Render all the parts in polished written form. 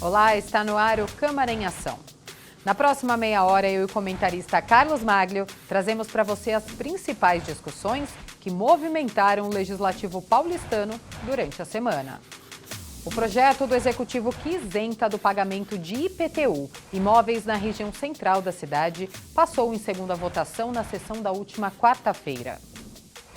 Olá, está no ar o Câmara em Ação. Na próxima meia hora, eu e o comentarista Carlos Maglio trazemos para você as principais discussões que movimentaram o Legislativo paulistano durante a semana. O projeto do Executivo que isenta do pagamento de IPTU imóveis na região central da cidade passou em segunda votação na sessão da última quarta-feira.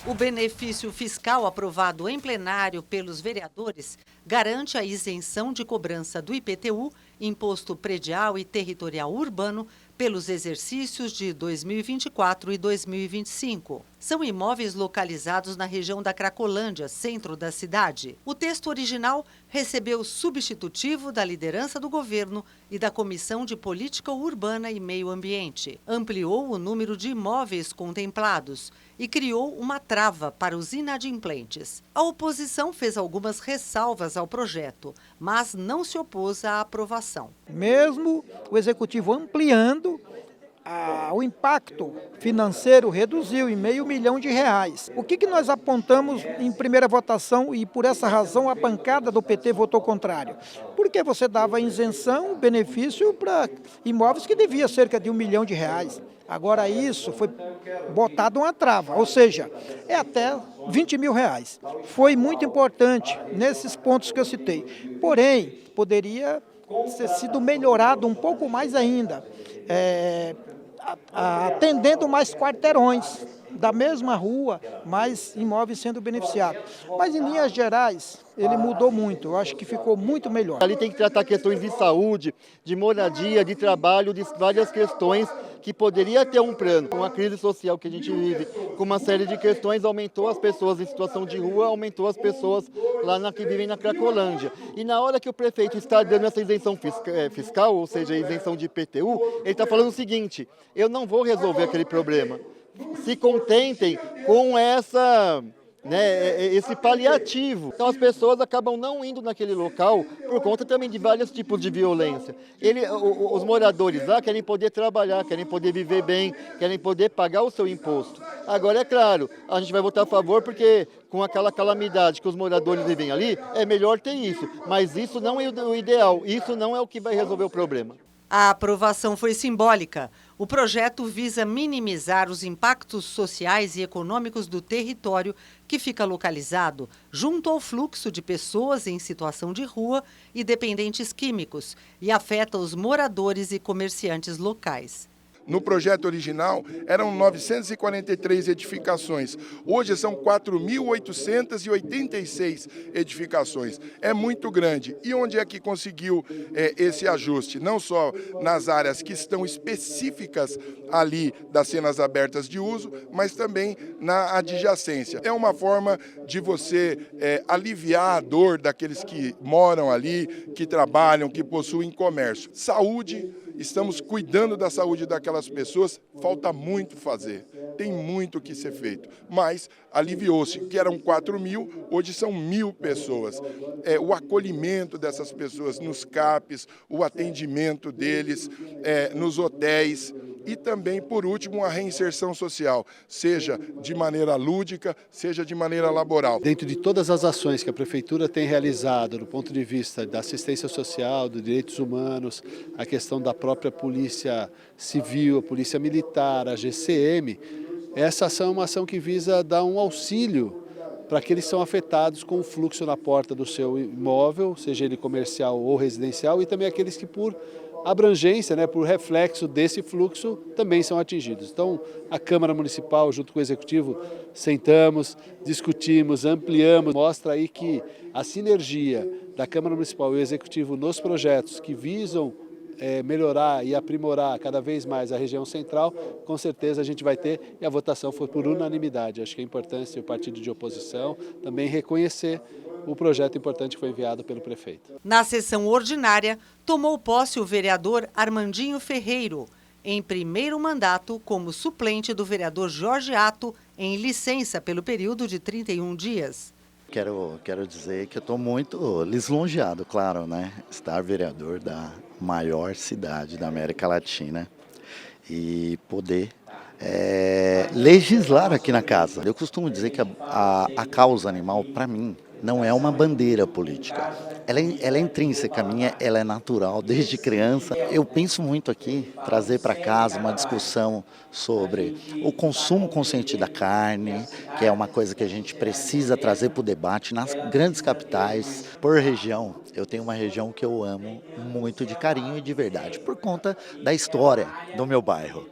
O benefício fiscal aprovado em plenário pelos vereadores garante a isenção de cobrança do IPTU, Imposto Predial e Territorial Urbano, pelos exercícios de 2024 e 2025. São imóveis localizados na região da Cracolândia, centro da cidade. O texto original recebeu substitutivo da liderança do governo e da Comissão de Política Urbana e Meio Ambiente. Ampliou o número de imóveis contemplados e criou uma trava para os inadimplentes. A oposição fez algumas ressalvas ao projeto, mas não se opôs à aprovação. Mesmo o Executivo ampliando, o impacto financeiro reduziu em R$500 milhão. O que nós apontamos em primeira votação e por essa razão a bancada do PT votou contrário? Porque você dava isenção, benefício para imóveis que devia cerca de R$1 milhão. Agora isso foi botado uma trava, ou seja, é até R$20 mil. Foi muito importante nesses pontos que eu citei. Porém, poderia ter sido melhorado um pouco mais ainda, atendendo mais quarteirões da mesma rua, mais imóveis sendo beneficiados. Mas, em linhas gerais, ele mudou muito. Eu acho que ficou muito melhor. Ali tem que tratar questões de saúde, de moradia, de trabalho, de várias questões que poderia ter um plano. Com a crise social que a gente vive, com uma série de questões, aumentou as pessoas em situação de rua, aumentou as pessoas lá que vivem na Cracolândia. E na hora que o prefeito está dando essa isenção fiscal, ou seja, a isenção de IPTU, ele está falando o seguinte: eu não vou resolver aquele problema. Se contentem com esse paliativo. Então as pessoas acabam não indo naquele local por conta também de vários tipos de violência. Os moradores lá querem poder trabalhar, querem poder viver bem, querem poder pagar o seu imposto. Agora, é claro, a gente vai votar a favor porque com aquela calamidade que os moradores vivem ali, é melhor ter isso. Mas isso não é o ideal, isso não é o que vai resolver o problema. A aprovação foi simbólica. O projeto visa minimizar os impactos sociais e econômicos do território que fica localizado junto ao fluxo de pessoas em situação de rua e dependentes químicos e afeta os moradores e comerciantes locais. No projeto original, eram 943 edificações. Hoje são 4.886 edificações. É muito grande. E onde é que conseguiu esse ajuste? Não só nas áreas que estão específicas ali das cenas abertas de uso, mas também na adjacência. É uma forma de você aliviar a dor daqueles que moram ali, que trabalham, que possuem comércio. Saúde. Estamos cuidando da saúde daquelas pessoas, falta muito fazer, tem muito que ser feito, mas aliviou-se, que eram 4.000, hoje são 1.000 pessoas. O acolhimento dessas pessoas nos CAPs, o atendimento deles nos hotéis e também, por último, a reinserção social, seja de maneira lúdica, seja de maneira laboral. Dentro de todas as ações que a Prefeitura tem realizado do ponto de vista da assistência social, dos direitos humanos, a questão da própria Polícia Civil, a Polícia Militar, a GCM, essa ação é uma ação que visa dar um auxílio para aqueles que são afetados com o fluxo na porta do seu imóvel, seja ele comercial ou residencial, e também aqueles que por abrangência, por reflexo desse fluxo, também são atingidos. Então, a Câmara Municipal, junto com o Executivo, sentamos, discutimos, ampliamos, mostra aí que a sinergia da Câmara Municipal e o Executivo nos projetos que visam melhorar e aprimorar cada vez mais a região central, com certeza a gente vai ter, e a votação foi por unanimidade. Acho que é importante o partido de oposição também reconhecer o projeto importante que foi enviado pelo prefeito. Na sessão ordinária, tomou posse o vereador Armandinho Ferreiro, em primeiro mandato como suplente do vereador Jorge Atto, em licença pelo período de 31 dias. Quero dizer que eu estou muito lisonjeado, claro, estar vereador da maior cidade da América Latina e poder legislar aqui na casa. Eu costumo dizer que a causa animal, para mim, não é uma bandeira política. Ela é intrínseca minha, ela é natural desde criança. Eu penso muito aqui, trazer para casa uma discussão sobre o consumo consciente da carne, que é uma coisa que a gente precisa trazer para o debate nas grandes capitais, por região. Eu tenho uma região que eu amo muito de carinho e de verdade, por conta da história do meu bairro.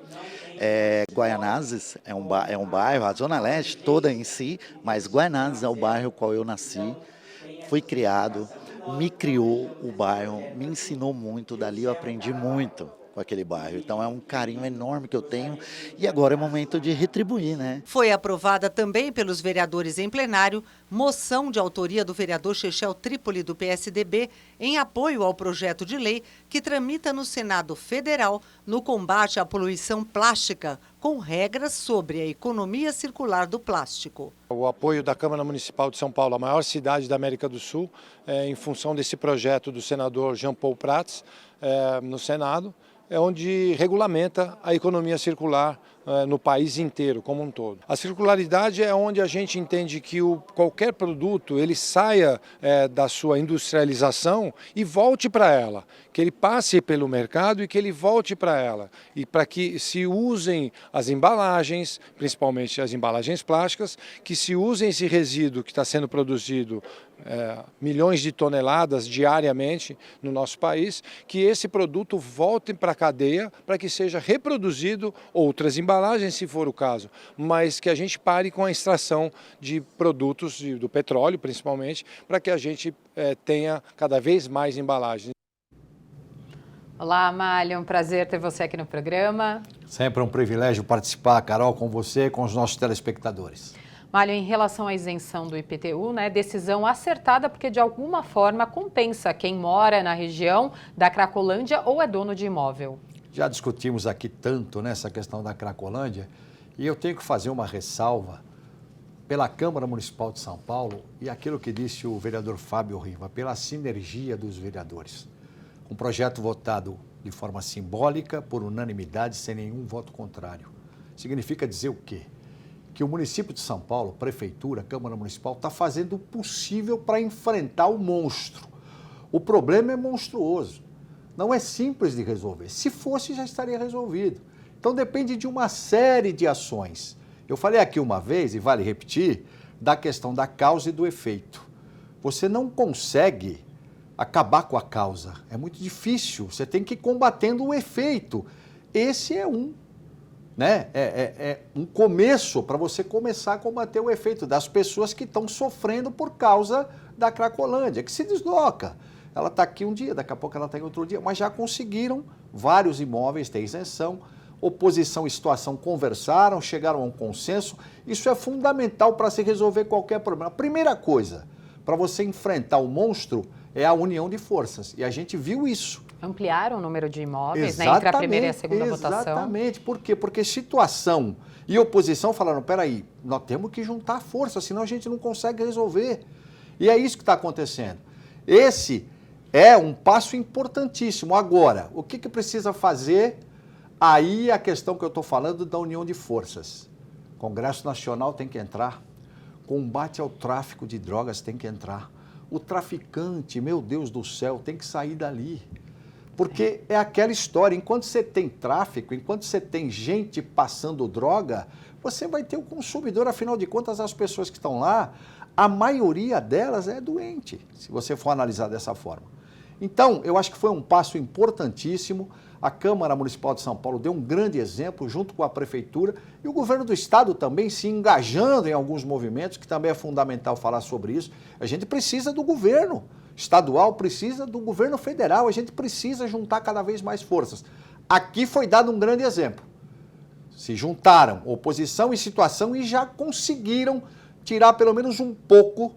Guaianazes é um bairro, a Zona Leste toda em si, mas Guaianazes é o bairro no qual eu nasci, fui criado, me criou o bairro, me ensinou muito, dali eu aprendi muito com aquele bairro. Então é um carinho enorme que eu tenho e agora é momento de retribuir, né? Foi aprovada também pelos vereadores em plenário moção de autoria do vereador Chechel Trípoli, do PSDB, em apoio ao projeto de lei que tramita no Senado Federal no combate à poluição plástica, com regras sobre a economia circular do plástico. O apoio da Câmara Municipal de São Paulo, a maior cidade da América do Sul, em função desse projeto do senador Jean Paul Prats, no Senado, é onde regulamenta a economia circular no país inteiro, como um todo. A circularidade é onde a gente entende que qualquer produto ele saia da sua industrialização e volte para ela, que ele passe pelo mercado e que ele volte para ela, e para que se usem as embalagens, principalmente as embalagens plásticas, que se usem esse resíduo que está sendo produzido milhões de toneladas diariamente no nosso país, que esse produto volte para a cadeia para que seja reproduzido outras embalagens, se for o caso, mas que a gente pare com a extração de produtos do petróleo, principalmente, para que a gente tenha cada vez mais embalagens. Olá, Amália, um prazer ter você aqui no programa. Sempre um privilégio participar, Carol, com você e com os nossos telespectadores. Mário, em relação à isenção do IPTU, decisão acertada porque de alguma forma compensa quem mora na região da Cracolândia ou é dono de imóvel. Já discutimos aqui tanto nessa questão da Cracolândia e eu tenho que fazer uma ressalva pela Câmara Municipal de São Paulo e aquilo que disse o vereador Fábio Riva, pela sinergia dos vereadores. Um projeto votado de forma simbólica, por unanimidade, sem nenhum voto contrário. Significa dizer o quê? Que o município de São Paulo, prefeitura, Câmara Municipal, está fazendo o possível para enfrentar o monstro. O problema é monstruoso, não é simples de resolver. Se fosse, já estaria resolvido. Então depende de uma série de ações. Eu falei aqui uma vez, e vale repetir, da questão da causa e do efeito. Você não consegue acabar com a causa, é muito difícil, você tem que ir combatendo o efeito. Esse é um. É um começo para você começar a combater o efeito das pessoas que estão sofrendo por causa da Cracolândia, que se desloca. Ela está aqui um dia, daqui a pouco ela está em outro dia, mas já conseguiram vários imóveis ter isenção, oposição e situação conversaram, chegaram a um consenso. Isso é fundamental para se resolver qualquer problema. A primeira coisa, para você enfrentar o monstro, é a união de forças, e a gente viu isso. Ampliaram o número de imóveis, entre a primeira e a segunda votação. Exatamente. Por quê? Porque situação e oposição falaram, peraí, nós temos que juntar força, senão a gente não consegue resolver. E é isso que está acontecendo. Esse é um passo importantíssimo. Agora, o que precisa fazer? Aí a questão que eu estou falando da união de forças. O Congresso Nacional tem que entrar, combate ao tráfico de drogas tem que entrar. O traficante, meu Deus do céu, tem que sair dali. Porque é aquela história, enquanto você tem tráfico, enquanto você tem gente passando droga, você vai ter o consumidor, afinal de contas, as pessoas que estão lá, a maioria delas é doente, se você for analisar dessa forma. Então, eu acho que foi um passo importantíssimo, a Câmara Municipal de São Paulo deu um grande exemplo, junto com a Prefeitura, e o governo do Estado também se engajando em alguns movimentos, que também é fundamental falar sobre isso. A gente precisa do governo estadual, precisa do governo federal, a gente precisa juntar cada vez mais forças. Aqui foi dado um grande exemplo. Se juntaram oposição e situação e já conseguiram tirar pelo menos um pouco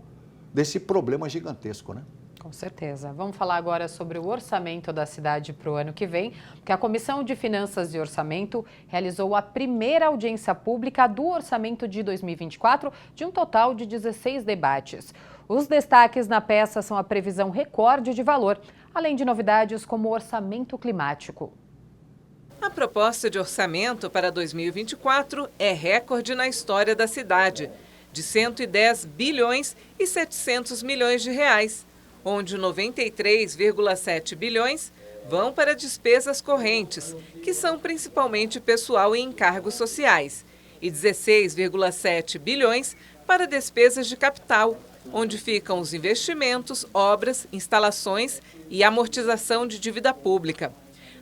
desse problema gigantesco, né? Com certeza. Vamos falar agora sobre o orçamento da cidade para o ano que vem, porque a Comissão de Finanças e Orçamento realizou a primeira audiência pública do orçamento de 2024, de um total de 16 debates. Os destaques na peça são a previsão recorde de valor, além de novidades como o orçamento climático. A proposta de orçamento para 2024 é recorde na história da cidade. de 110 bilhões e 700 milhões de reais, onde 93,7 bilhões vão para despesas correntes, que são principalmente pessoal e encargos sociais, e 16,7 bilhões para despesas de capital, onde ficam os investimentos, obras, instalações e amortização de dívida pública.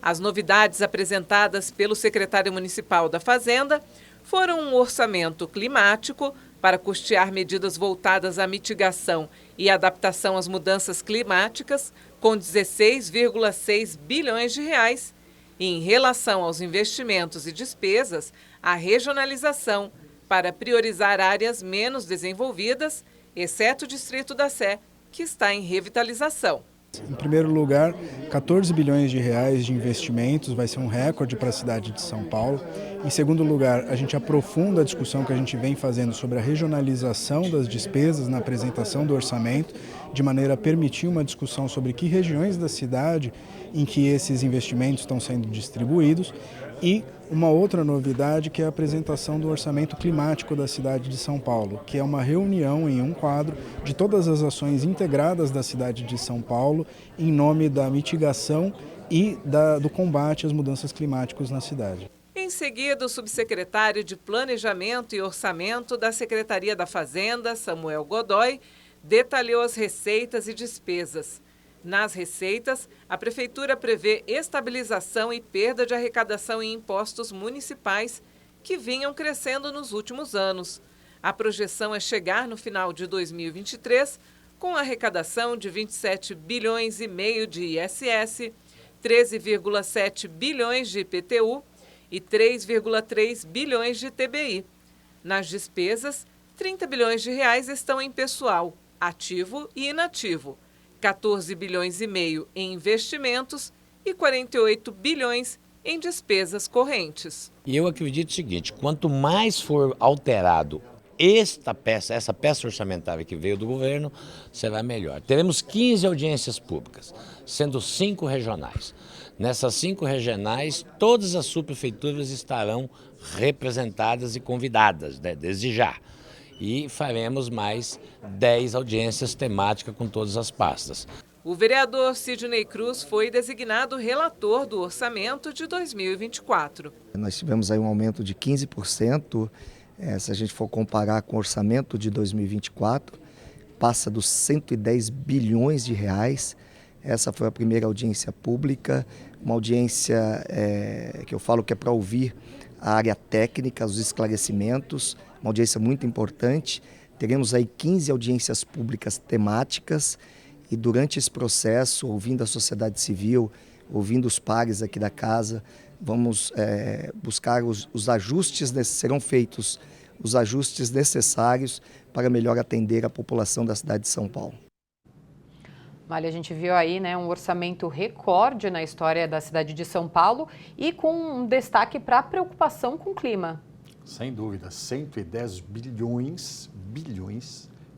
As novidades apresentadas pelo secretário municipal da Fazenda foram um orçamento climático para custear medidas voltadas à mitigação e adaptação às mudanças climáticas, com 16,6 bilhões de reais, e em relação aos investimentos e despesas, a regionalização para priorizar áreas menos desenvolvidas, exceto o Distrito da Sé, que está em revitalização. Em primeiro lugar, 14 bilhões de reais de investimentos, vai ser um recorde para a cidade de São Paulo. Em segundo lugar, a gente aprofunda a discussão que a gente vem fazendo sobre a regionalização das despesas na apresentação do orçamento, de maneira a permitir uma discussão sobre que regiões da cidade em que esses investimentos estão sendo distribuídos. E uma outra novidade, que é a apresentação do orçamento climático da cidade de São Paulo, que é uma reunião em um quadro de todas as ações integradas da cidade de São Paulo em nome da mitigação e do combate às mudanças climáticas na cidade. Em seguida, o subsecretário de Planejamento e Orçamento da Secretaria da Fazenda, Samuel Godoy, detalhou as receitas e despesas. Nas receitas, a Prefeitura prevê estabilização e perda de arrecadação em impostos municipais, que vinham crescendo nos últimos anos. A projeção é chegar no final de 2023 com arrecadação de 27 bilhões e meio de ISS, 13,7 bilhões de IPTU e 3,3 bilhões de TBI. Nas despesas, 30 bilhões de reais estão em pessoal, ativo e inativo, 14 bilhões e meio em investimentos e 48 bilhões em despesas correntes. E eu acredito o seguinte, quanto mais for alterado essa peça orçamentária que veio do governo, será melhor. Teremos 15 audiências públicas, sendo 5 regionais. Nessas 5 regionais, todas as subprefeituras estarão representadas e convidadas, desde já. E faremos mais 10 audiências temáticas com todas as pastas. O vereador Sidney Cruz foi designado relator do orçamento de 2024. Nós tivemos aí um aumento de 15%, se a gente for comparar com o orçamento de 2024, passa dos 110 bilhões de reais. Essa foi a primeira audiência pública, uma audiência que eu falo que é para ouvir a área técnica, os esclarecimentos, uma audiência muito importante. Teremos aí 15 audiências públicas temáticas e durante esse processo, ouvindo a sociedade civil, ouvindo os pares aqui da casa, vamos buscar os ajustes, serão feitos os ajustes necessários para melhor atender a população da cidade de São Paulo. Olha, a gente viu aí, né, um orçamento recorde na história da cidade de São Paulo e com um destaque para a preocupação com o clima. Sem dúvida, 110 bilhões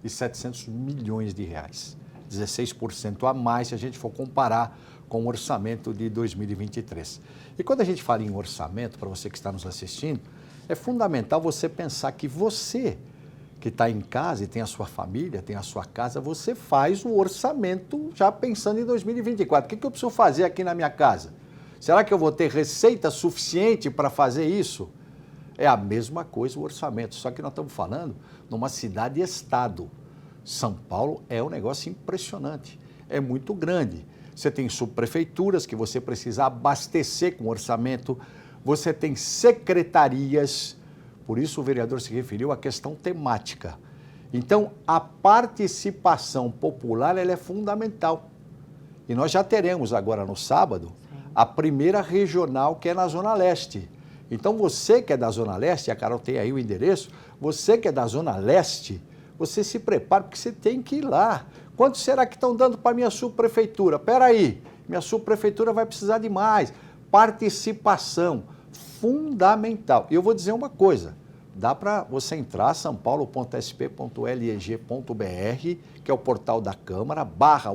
e 700 milhões de reais. 16% a mais se a gente for comparar com o orçamento de 2023. E quando a gente fala em orçamento, para você que está nos assistindo, é fundamental você pensar que você que está em casa e tem a sua família, tem a sua casa, você faz o orçamento já pensando em 2024. O que eu preciso fazer aqui na minha casa? Será que eu vou ter receita suficiente para fazer isso? É a mesma coisa o orçamento, só que nós estamos falando numa cidade-estado. São Paulo é um negócio impressionante, é muito grande. Você tem subprefeituras que você precisa abastecer com orçamento, você tem secretarias, por isso o vereador se referiu à questão temática. Então, a participação popular ela é fundamental. E nós já teremos agora no sábado a primeira regional que é na Zona Leste. Então, você que é da Zona Leste, a Carol tem aí o endereço, você que é da Zona Leste, você se prepara porque você tem que ir lá. Quanto será que estão dando para a minha subprefeitura? Espera aí, minha subprefeitura vai precisar de mais. Participação fundamental. E eu vou dizer uma coisa, dá para você entrar sampaulo.sp.leg.br, que é o portal da Câmara,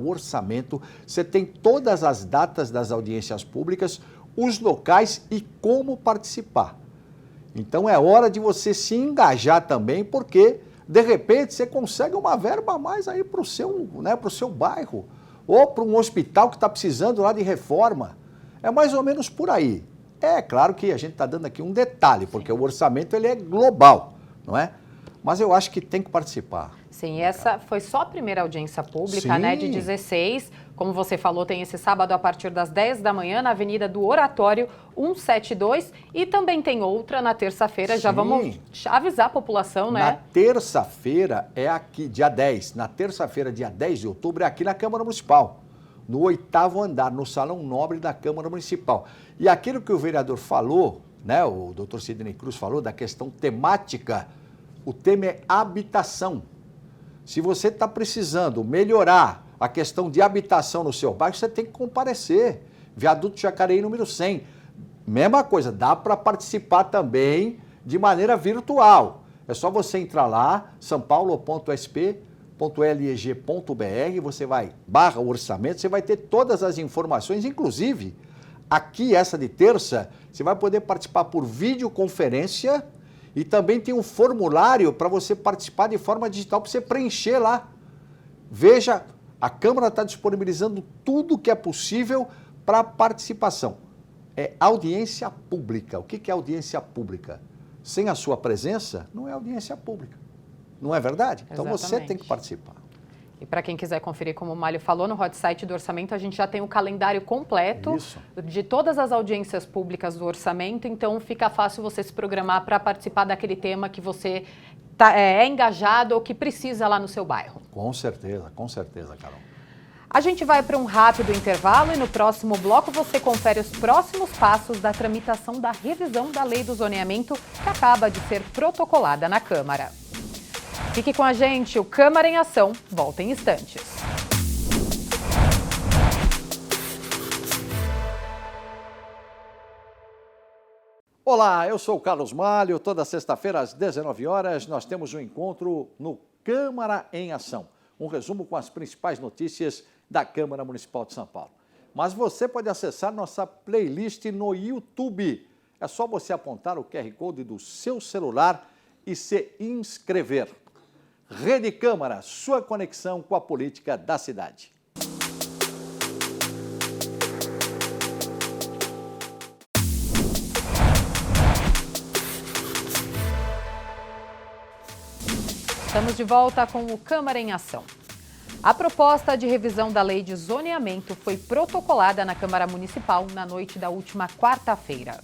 /orçamento, você tem todas as datas das audiências públicas, os locais e como participar. Então é hora de você se engajar também, porque De repente, você consegue uma verba a mais aí para o seu bairro, ou para um hospital que está precisando lá de reforma. É mais ou menos por aí. É claro que a gente está dando aqui um detalhe, porque o orçamento ele é global, não é? Mas eu acho que tem que participar. Sim, essa foi só a primeira audiência pública, Sim. né, de 16. Como você falou, tem esse sábado a partir das 10 da manhã na Avenida do Oratório 172 e também tem outra na terça-feira. Já vamos avisar a população, né? Na terça-feira é aqui, dia 10. Na terça-feira, dia 10 de outubro, é aqui na Câmara Municipal, no 8º andar, no Salão Nobre da Câmara Municipal. E aquilo que o vereador falou, né, o doutor Sidney Cruz falou da questão temática, o tema é habitação. Se você está precisando melhorar a questão de habitação no seu bairro, você tem que comparecer. Viaduto Jacareí número 100. Mesma coisa, dá para participar também de maneira virtual. É só você entrar lá, sampaulo.sp.leg.br, você vai, /orçamento, você vai ter todas as informações, inclusive, aqui essa de terça, você vai poder participar por videoconferência. E também tem um formulário para você participar de forma digital, para você preencher lá. Veja, a Câmara está disponibilizando tudo que é possível para participação. É audiência pública. O que é audiência pública? Sem a sua presença, não é audiência pública. Não é verdade? Então você tem que participar. E para quem quiser conferir, como o Málio falou, no hot site do orçamento, a gente já tem o calendário completo de todas as audiências públicas do orçamento, então fica fácil você se programar para participar daquele tema que você é engajado ou que precisa lá no seu bairro. Com certeza, Carol. A gente vai para um rápido intervalo e no próximo bloco você confere os próximos passos da tramitação da revisão da Lei do Zoneamento que acaba de ser protocolada na Câmara. Fique com a gente, o Câmara em Ação volta em instantes. Olá, eu sou o Carlos Malho. Toda sexta-feira às 19 horas nós temos um encontro no Câmara em Ação. Um resumo com as principais notícias da Câmara Municipal de São Paulo. Mas você pode acessar nossa playlist no YouTube. É só você apontar o QR Code do seu celular e se inscrever. Rede Câmara, sua conexão com a política da cidade. Estamos de volta com o Câmara em Ação. A proposta de revisão da Lei de Zoneamento foi protocolada na Câmara Municipal na noite da última quarta-feira.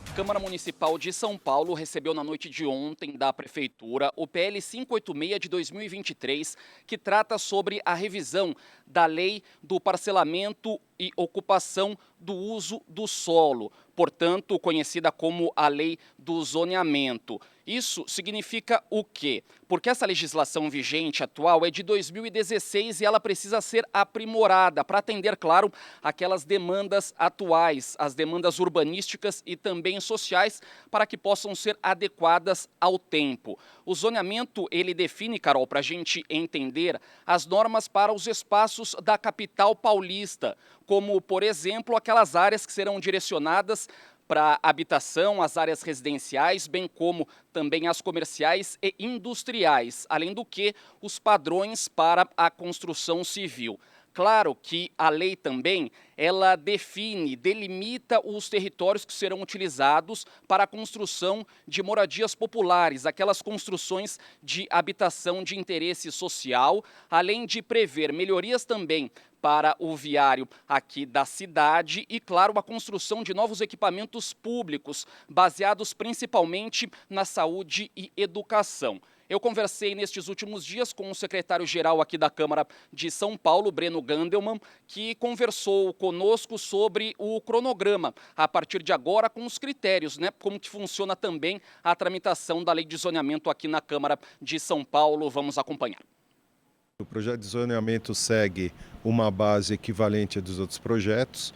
A Câmara Municipal de São Paulo recebeu na noite de ontem da Prefeitura o PL 586 de 2023, que trata sobre a revisão da Lei do Parcelamento e Ocupação do Uso do Solo, portanto conhecida como a Lei do Zoneamento. Isso significa o quê? Porque essa legislação vigente atual é de 2016 e ela precisa ser aprimorada para atender, claro, aquelas demandas atuais, as demandas urbanísticas e também sociais, para que possam ser adequadas ao tempo. O zoneamento, ele define, Carol, para a gente entender, as normas para os espaços da capital paulista, como, por exemplo, aquelas áreas que serão direcionadas para habitação, as áreas residenciais, bem como também as comerciais e industriais, além do que os padrões para a construção civil. Claro que a lei também, ela define, delimita os territórios que serão utilizados para a construção de moradias populares, aquelas construções de habitação de interesse social, além de prever melhorias também para o viário aqui da cidade e, claro, a construção de novos equipamentos públicos, baseados principalmente na saúde e educação. Eu conversei nestes últimos dias com o secretário-geral aqui da Câmara de São Paulo, Breno Gandelman, que conversou conosco sobre o cronograma, a partir de agora, com os critérios, né? Como que funciona também a tramitação da Lei de Zoneamento aqui na Câmara de São Paulo. Vamos acompanhar. O projeto de zoneamento segue uma base equivalente a dos outros projetos.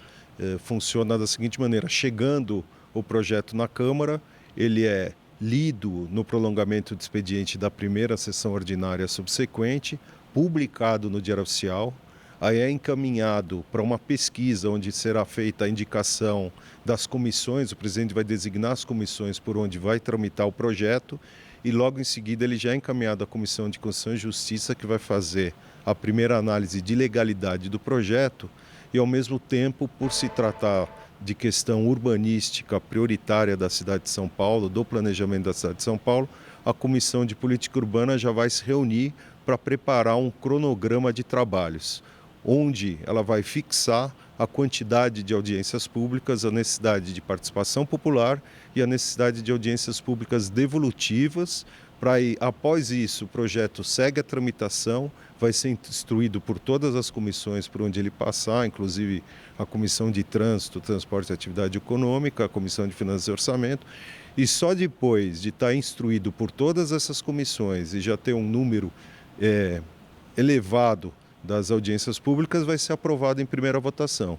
Funciona da seguinte maneira: chegando o projeto na Câmara, ele é lido no prolongamento do expediente da primeira sessão ordinária subsequente, publicado no Diário Oficial, aí é encaminhado para uma pesquisa onde será feita a indicação das comissões, o presidente vai designar as comissões por onde vai tramitar o projeto, e logo em seguida ele já é encaminhado à Comissão de Constituição e Justiça, que vai fazer a primeira análise de legalidade do projeto e, ao mesmo tempo, por se tratar de questão urbanística prioritária da cidade de São Paulo, do planejamento da cidade de São Paulo, a Comissão de Política Urbana já vai se reunir para preparar um cronograma de trabalhos, onde ela vai fixar a quantidade de audiências públicas, a necessidade de participação popular e a necessidade de audiências públicas devolutivas, para aí, após isso, o projeto segue a tramitação, vai ser instruído por todas as comissões por onde ele passar, inclusive a Comissão de Trânsito, Transporte e Atividade Econômica, a Comissão de Finanças e Orçamento, e só depois de estar instruído por todas essas comissões e já ter um número elevado das audiências públicas, vai ser aprovado em primeira votação.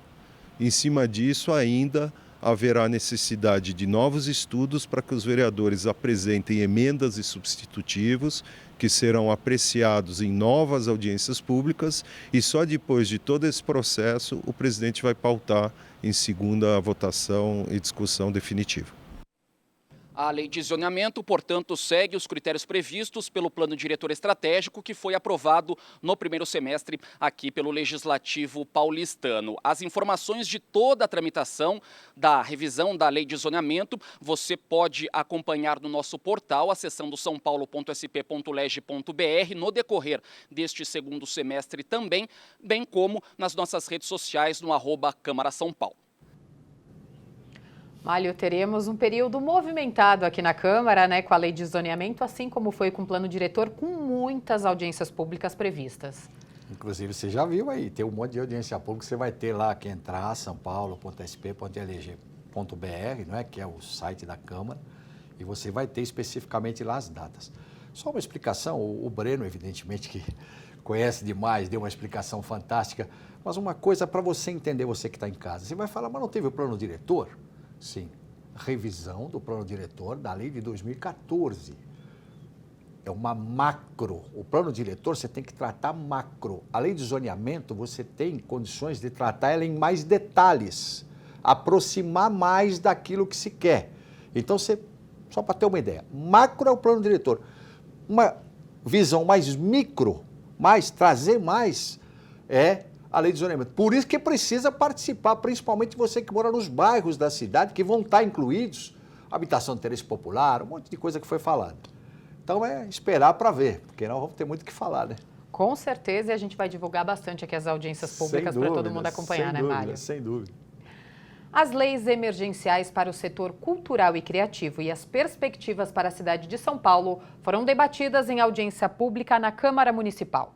Em cima disso, ainda haverá necessidade de novos estudos para que os vereadores apresentem emendas e substitutivos, que serão apreciados em novas audiências públicas, e só depois de todo esse processo o presidente vai pautar em segunda votação e discussão definitiva. A lei de zoneamento, portanto, segue os critérios previstos pelo Plano Diretor Estratégico, que foi aprovado no primeiro semestre aqui pelo Legislativo paulistano. As informações de toda a tramitação da revisão da lei de zoneamento você pode acompanhar no nosso portal, acessando saopaulo.sp.leg.br, no decorrer deste segundo semestre também, bem como nas nossas redes sociais no @Câmara São Paulo. Mário, teremos um período movimentado aqui na Câmara, né, com a lei de zoneamento, assim como foi com o plano diretor, com muitas audiências públicas previstas. Inclusive, você já viu aí, tem um monte de audiência pública, você vai ter lá que entrar, saopaulo.sp.leg.br, não é, que é o site da Câmara, e você vai ter especificamente lá as datas. Só uma explicação, o Breno, evidentemente, que conhece demais, deu uma explicação fantástica, mas uma coisa para você entender, você que está em casa, você vai falar, mas não teve o plano diretor? Sim, revisão do plano diretor da lei de 2014. É uma macro. O plano diretor você tem que tratar macro. A lei de zoneamento você tem condições de tratar ela em mais detalhes, aproximar mais daquilo que se quer. Então, só para ter uma ideia, macro é o plano diretor. Uma visão mais micro, trazer mais a lei de zoneamento. Por isso que precisa participar, principalmente você que mora nos bairros da cidade, que vão estar incluídos, habitação de interesse popular, um monte de coisa que foi falada. Então é esperar para ver, porque nós vamos ter muito o que falar, né? Com certeza, e a gente vai divulgar bastante aqui as audiências públicas para todo mundo acompanhar, né, Mário? Sem dúvida. As leis emergenciais para o setor cultural e criativo e as perspectivas para a cidade de São Paulo foram debatidas em audiência pública na Câmara Municipal.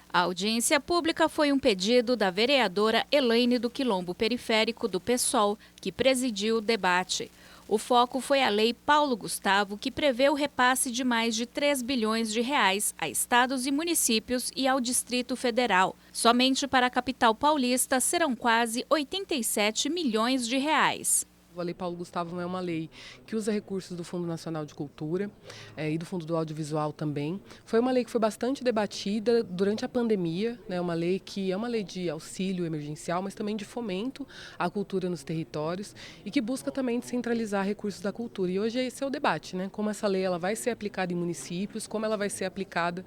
A audiência pública foi um pedido da vereadora Elaine do Quilombo Periférico do PSOL, que presidiu o debate. O foco foi a Lei Paulo Gustavo, que prevê o repasse de mais de 3 bilhões de reais a estados e municípios e ao Distrito Federal. Somente para a capital paulista serão quase 87 milhões de reais. A Lei Paulo Gustavo é uma lei que usa recursos do Fundo Nacional de Cultura e do Fundo do Audiovisual também. Foi uma lei que foi bastante debatida durante a pandemia, né? Uma lei que é uma lei de auxílio emergencial, mas também de fomento à cultura nos territórios e que busca também descentralizar recursos da cultura. E hoje esse é o debate, né? Como essa lei ela vai ser aplicada em municípios, como ela vai ser aplicada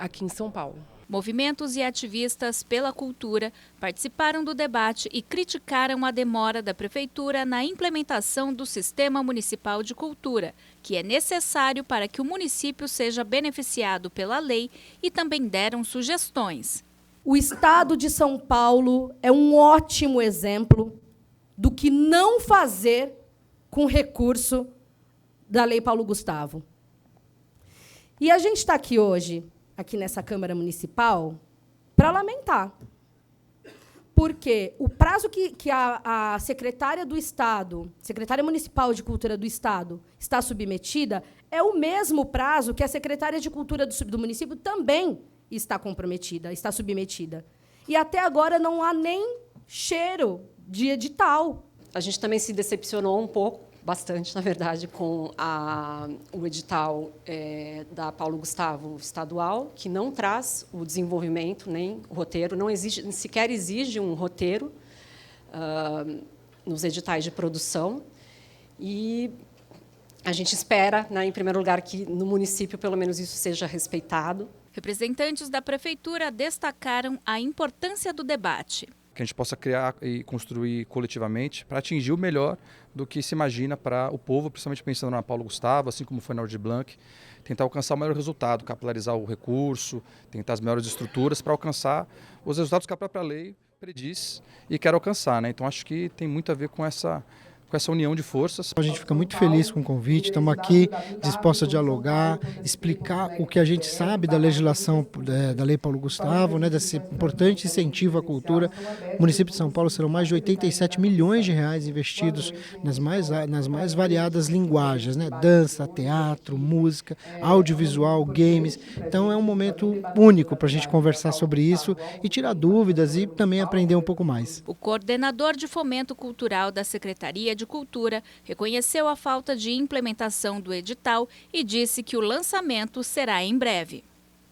aqui em São Paulo. Movimentos e ativistas pela cultura participaram do debate e criticaram a demora da Prefeitura na implementação do Sistema Municipal de Cultura, que é necessário para que o município seja beneficiado pela lei, e também deram sugestões. O Estado de São Paulo é um ótimo exemplo do que não fazer com recurso da Lei Paulo Gustavo. E a gente está aqui hoje, aqui nessa Câmara Municipal, para lamentar. Porque o prazo que a secretária do Estado, secretária municipal de Cultura do Estado, está submetida, é o mesmo prazo que a secretária de Cultura do município também está comprometida, está submetida. E até agora não há nem cheiro de edital. A gente também se decepcionou um pouco, bastante, na verdade, com o edital da Paulo Gustavo estadual, que não traz o desenvolvimento, nem o roteiro, não exige, sequer exige um roteiro nos editais de produção. E A gente espera, né, em primeiro lugar, que no município, pelo menos, isso seja respeitado. Representantes da Prefeitura destacaram a importância do debate. Que a gente possa criar e construir coletivamente para atingir o melhor do que se imagina para o povo, principalmente pensando na Paulo Gustavo, assim como foi na Aldir Blanc, tentar alcançar o melhor resultado, capilarizar o recurso, tentar as melhores estruturas para alcançar os resultados que a própria lei prediz e quer alcançar, né? Então acho que tem muito a ver com essa união de forças. A gente fica muito feliz com o convite, estamos aqui dispostos a dialogar, explicar o que a gente sabe da legislação da Lei Paulo Gustavo, né, desse importante incentivo à cultura. No município de São Paulo serão mais de 87 milhões de reais investidos nas mais variadas linguagens, né, dança, teatro, música, audiovisual, games. Então é um momento único para a gente conversar sobre isso e tirar dúvidas e também aprender um pouco mais. O coordenador de Fomento Cultural da Secretaria de Cultura reconheceu a falta de implementação do edital e disse que o lançamento será em breve.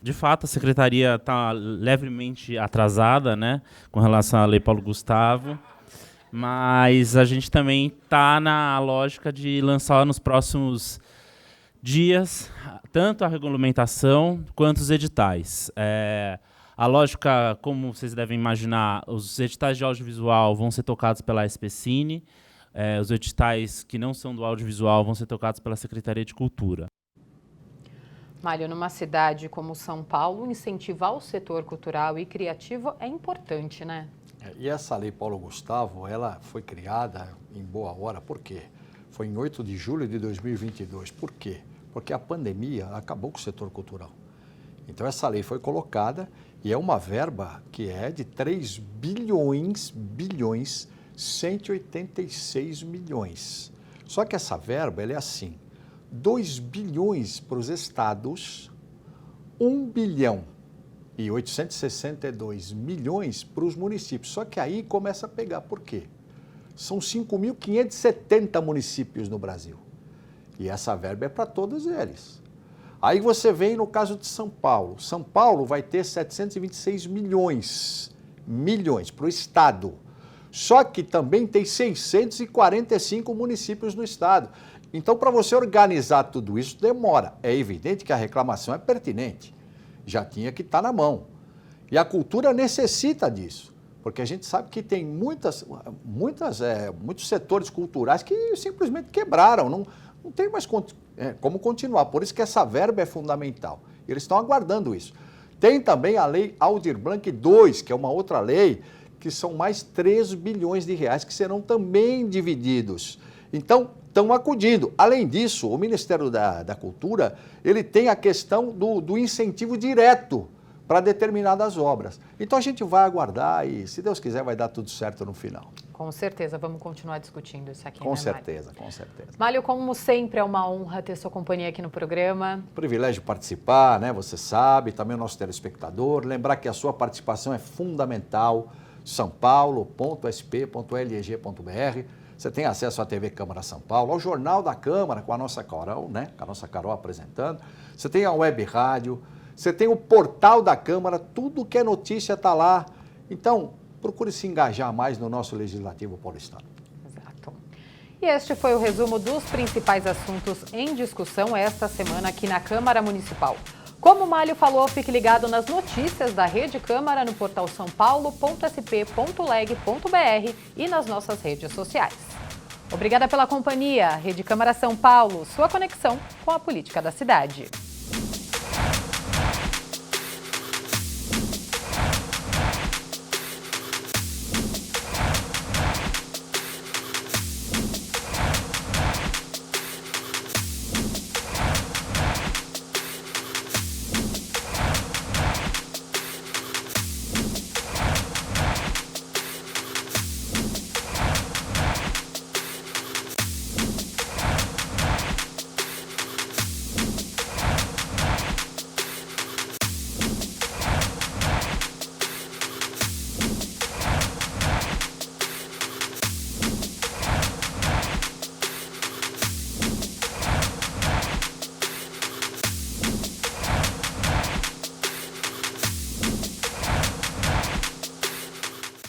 De fato, a Secretaria está levemente atrasada, né, com relação à Lei Paulo Gustavo, mas a gente também está na lógica de lançar nos próximos dias tanto a regulamentação quanto os editais. A lógica, como vocês devem imaginar, os editais de audiovisual vão ser tocados pela SPCine, os editais que não são do audiovisual vão ser tocados pela Secretaria de Cultura. Mário, numa cidade como São Paulo, incentivar o setor cultural e criativo é importante, né? E essa Lei Paulo Gustavo, ela foi criada em boa hora, por quê? Foi em 8 de julho de 2022. Por quê? Porque a pandemia acabou com o setor cultural. Então essa lei foi colocada e é uma verba que é de 3 bilhões 186 milhões. Só que essa verba ela é assim, 2 bilhões para os estados, 1 bilhão e 862 milhões para os municípios. Só que aí começa a pegar, por quê? São 5.570 municípios no Brasil e essa verba é para todos eles. Aí você vem no caso de São Paulo. São Paulo vai ter 726 milhões para o estado. Só que também tem 645 municípios no estado. Então, para você organizar tudo isso, demora. É evidente que a reclamação é pertinente. Já tinha que estar na mão. E a cultura necessita disso. Porque a gente sabe que tem muitos setores culturais que simplesmente quebraram. Não tem mais como continuar. Por isso que essa verba é fundamental. Eles estão aguardando isso. Tem também a Lei Aldir Blanc II, que é uma outra lei, que são mais 3 bilhões de reais que serão também divididos. Então, estão acudindo. Além disso, o Ministério da Cultura, ele tem a questão do incentivo direto para determinadas obras. Então, a gente vai aguardar e, se Deus quiser, vai dar tudo certo no final. Com certeza, vamos continuar discutindo isso aqui, Com certeza. Mário, como sempre, é uma honra ter sua companhia aqui no programa. Privilégio participar, né? Você sabe, também o nosso telespectador. Lembrar que a sua participação é fundamental. sãopaulo.sp.leg.br. Você tem acesso à TV Câmara São Paulo, ao Jornal da Câmara, com a nossa Carol, né? Com a nossa Carol apresentando. Você tem a web rádio, você tem o portal da Câmara, tudo que é notícia está lá. Então, procure se engajar mais no nosso Legislativo paulistano. Exato. E este foi o resumo dos principais assuntos em discussão esta semana aqui na Câmara Municipal. Como o Mário falou, fique ligado nas notícias da Rede Câmara no portal sãopaulo.sp.leg.br e nas nossas redes sociais. Obrigada pela companhia. Rede Câmara São Paulo, sua conexão com a política da cidade.